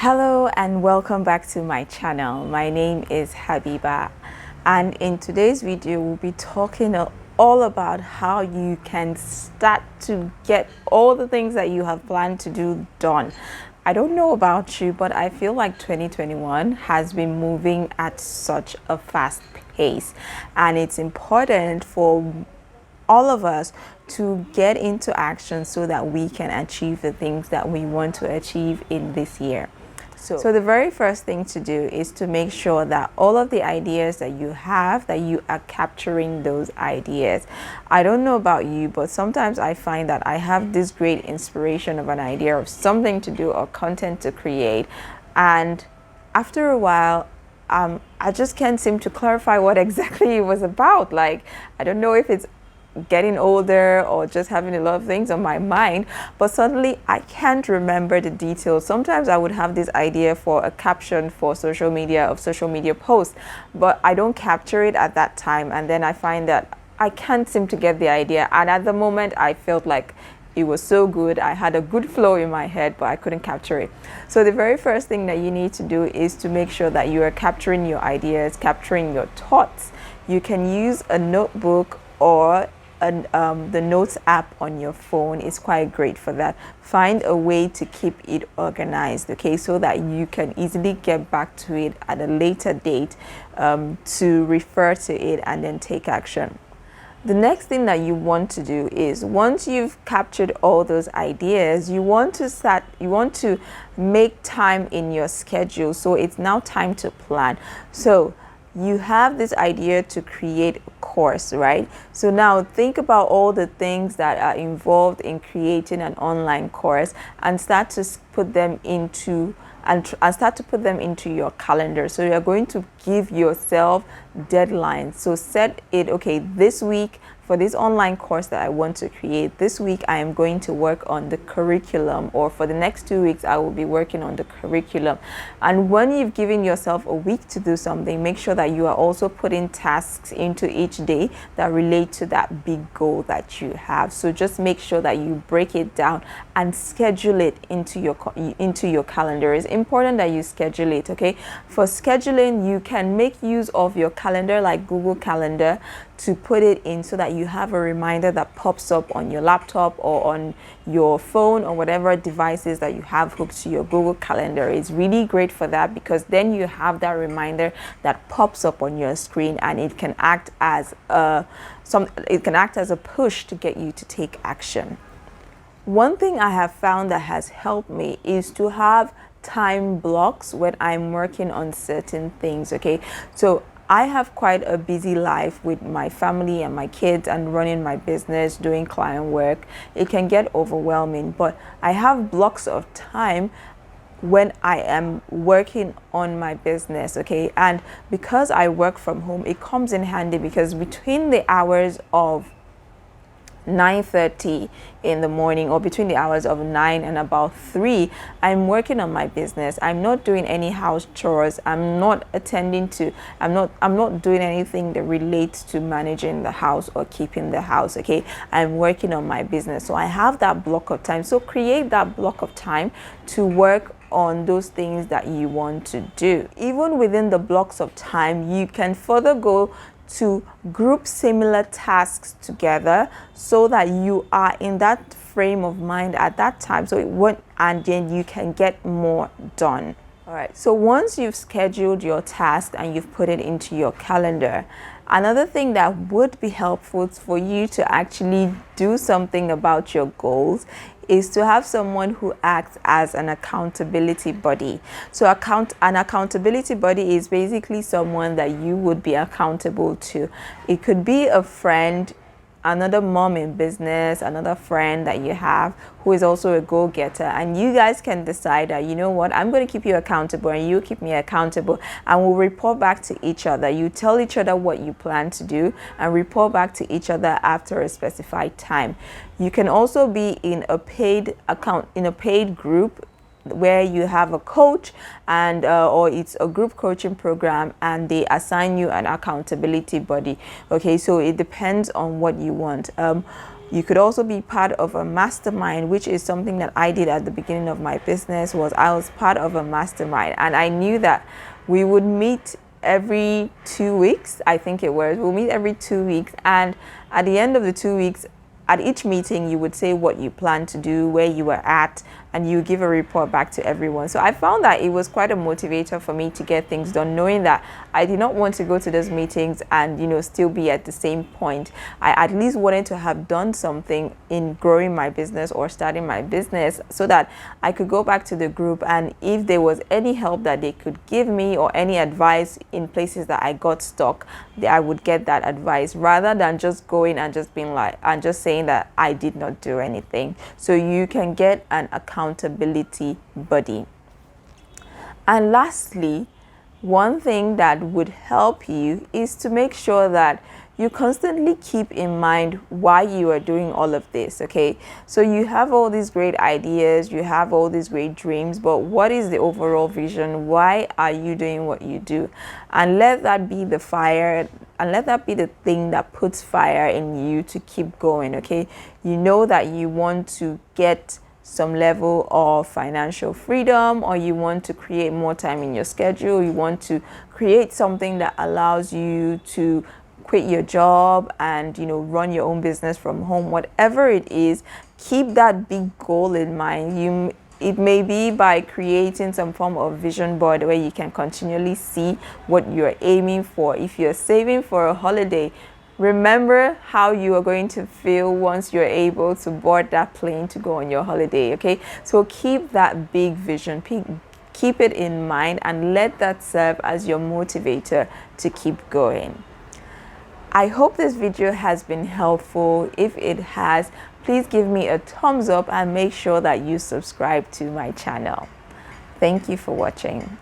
Hello and welcome back to my channel. My name is Habiba, and in today's video we'll be talking all about how you can start to get all the things that you have planned to do done. I don't know about you, but I feel like 2021 has been moving at such a fast pace, and it's important for all of us to get into action so that we can achieve the things that we want to achieve in this year. So the very first thing to do is to make sure that all of the ideas that you have, that you are capturing those ideas. I don't know about you, but sometimes I find that I have this great inspiration of an idea of something to do or content to create, and after a while I just can't seem to clarify what exactly it was about. Like, I don't know if it's getting older or just having a lot of things on my mind, but suddenly I can't remember the details. Sometimes I would have this idea for a caption for social media posts, but I don't capture it at that time, and then I find that I can't seem to get the idea, and at the moment I felt like it was so good, I had a good flow in my head, but I couldn't capture it. So the very first thing that you need to do is to make sure that you are capturing your ideas, capturing your thoughts. You can use a notebook or the notes app on your phone is quite great for that. Find a way to keep it organized, okay, so that you can easily get back to it at a later date, to refer to it and then take action. The next thing that you want to do is, once you've captured all those ideas, you want to make time in your schedule. So it's now time to plan. So you have this idea to create a course, right? So now think about all the things that are involved in creating an online course and start to put them into your calendar. So you're going to give yourself deadlines. So set it, okay, this week for this online course that I want to create, this week I am going to work on the curriculum, or for the next 2 weeks I will be working on the curriculum. And when you've given yourself a week to do something, make sure that you are also putting tasks into each day that relate to that big goal that you have. So just make sure that you break it down and schedule it into your calendar. It's important that you schedule it, okay? For scheduling, you can make use of your calendar like Google Calendar to put it in so that you have a reminder that pops up on your laptop or on your phone or whatever devices that you have hooked to your Google Calendar. It's really great for that, because then you have that reminder that pops up on your screen, and it can act as a push to get you to take action. One thing I have found that has helped me is to have time blocks when I'm working on certain things, okay? So I have quite a busy life with my family and my kids and running my business, doing client work. It can get overwhelming, but I have blocks of time when I am working on my business, okay? And because I work from home, it comes in handy, because between the hours of 9:30 in the morning, or between the hours of 9 and about 3, I'm working on my business. I'm not doing any house chores. I'm not doing anything that relates to managing the house or keeping the house, okay? I'm working on my business. So I have that block of time. So create that block of time to work on those things that you want to do. Even within the blocks of time, you can further go to group similar tasks together so that you are in that frame of mind at that time, so it won't, and then you can get more done. All right, so once you've scheduled your task and you've put it into your calendar, another thing that would be helpful for you to actually do something about your goals is to have someone who acts as an accountability buddy. So an accountability buddy is basically someone that you would be accountable to. It could be a friend, another mom in business, another friend that you have who is also a go-getter, and you guys can decide that, you know what, I'm going to keep you accountable and you keep me accountable, and we'll report back to each other. You tell each other what you plan to do and report back to each other after a specified time. You can also be in a paid group where you have a coach, and or it's a group coaching program, and they assign you an accountability buddy, okay? So it depends on what you want. You could also be part of a mastermind, which is something that I did at the beginning of my business. Was I was part of a mastermind, and I knew that we would meet every 2 weeks. I think it was. We'll meet every 2 weeks, and at the end of the 2 weeks, at each meeting, you would say what you plan to do, where you were at, and you give a report back to everyone. So I found that it was quite a motivator for me to get things done, knowing that I did not want to go to those meetings and, still be at the same point. I at least wanted to have done something in growing my business or starting my business, so that I could go back to the group, and if there was any help that they could give me or any advice in places that I got stuck, I would get that advice, rather than just going and just being like, and just saying that I did not do anything. So you can get an accountability buddy. And lastly, one thing that would help you is to make sure that you constantly keep in mind why you are doing all of this. Okay, so you have all these great ideas, you have all these great dreams, but what is the overall vision? Why are you doing what you do? And let that be the fire, and let that be the thing that puts fire in you to keep going. Okay, you know that you want to get some level of financial freedom, or you want to create more time in your schedule, you want to create something that allows you to quit your job and run your own business from home. Whatever it is, keep that big goal in mind. It may be by creating some form of vision board where you can continually see what you're aiming for. If you're saving for a holiday, remember how you are going to feel once you're able to board that plane to go on your holiday. Okay, so keep that big vision, keep it in mind, and let that serve as your motivator to keep going. I hope this video has been helpful. If it has, please give me a thumbs up and make sure that you subscribe to my channel. Thank you for watching.